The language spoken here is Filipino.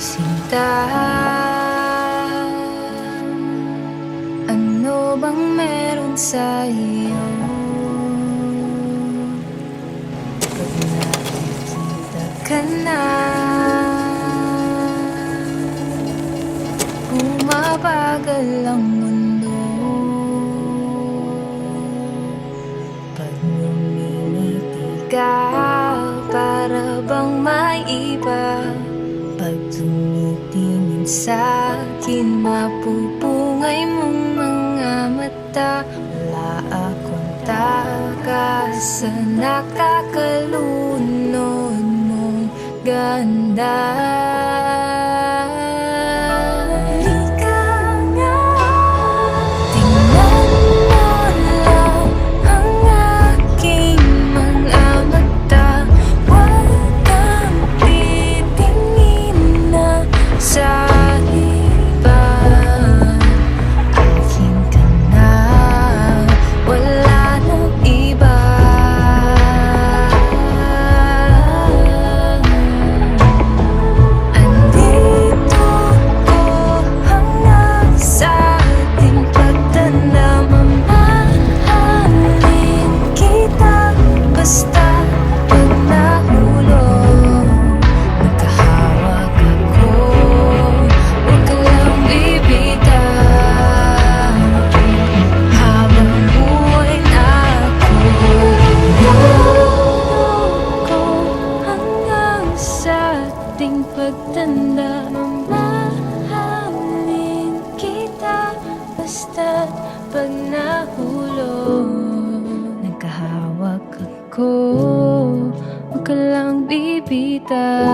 sinta. Ano bang meron sa iyo? Pag nakikita ka na, bumabagal ang mundo. Pag ngumingiti ka, para bang may iba. Pag tumitingin sa'kin, mapupungay mong mga mata. Wala akong takas sa nakakalunod mong ganda. Pagtanda, mamahalin kita basta't pag nahulog. Nagkahawak ako, huwag ka lang bibitaw.